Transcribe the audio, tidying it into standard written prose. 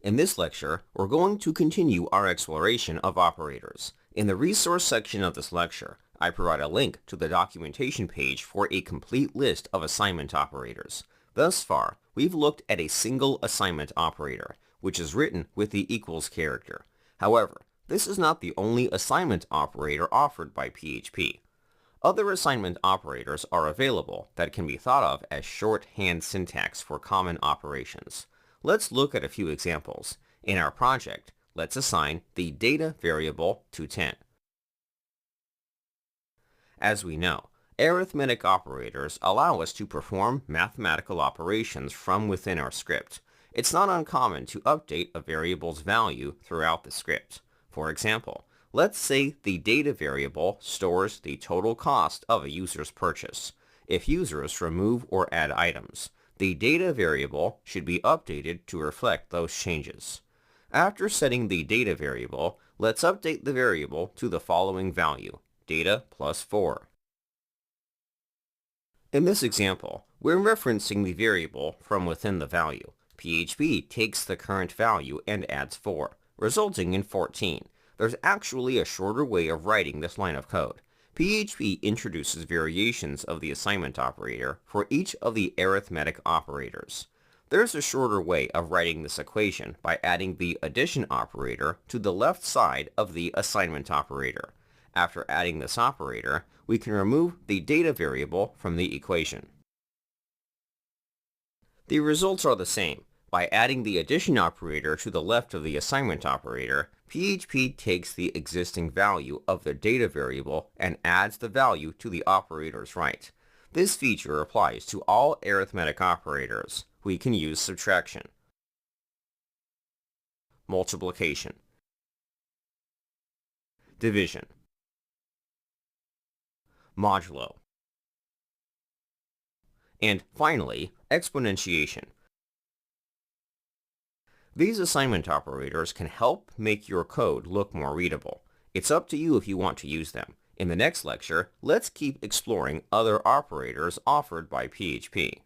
In this lecture, we're going to continue our exploration of operators. In the resource section of this lecture, I provide a link to the documentation page for a complete list of assignment operators. Thus far, we've looked at a single assignment operator, which is written with the equals character. However, this is not the only assignment operator offered by PHP. Other assignment operators are available that can be thought of as shorthand syntax for common operations. Let's look at a few examples. In our project, let's assign the data variable to 10. As we know, arithmetic operators allow us to perform mathematical operations from within our script. It's not uncommon to update a variable's value throughout the script. For example, let's say the data variable stores the total cost of a user's purchase. If users remove or add items, the data variable should be updated to reflect those changes. After setting the data variable, let's update the variable to the following value, data plus 4. In this example, we're referencing the variable from within the value. PHP takes the current value and adds 4, resulting in 14. There's actually a shorter way of writing this line of code. PHP introduces variations of the assignment operator for each of the arithmetic operators. There's a shorter way of writing this equation by adding the addition operator to the left side of the assignment operator. After adding this operator, we can remove the data variable from the equation. The results are the same. By adding the addition operator to the left of the assignment operator, PHP takes the existing value of the data variable and adds the value to the operator's right. This feature applies to all arithmetic operators. We can use subtraction, multiplication, division, modulo, and finally, exponentiation. These assignment operators can help make your code look more readable. It's up to you if you want to use them. In the next lecture, let's keep exploring other operators offered by PHP.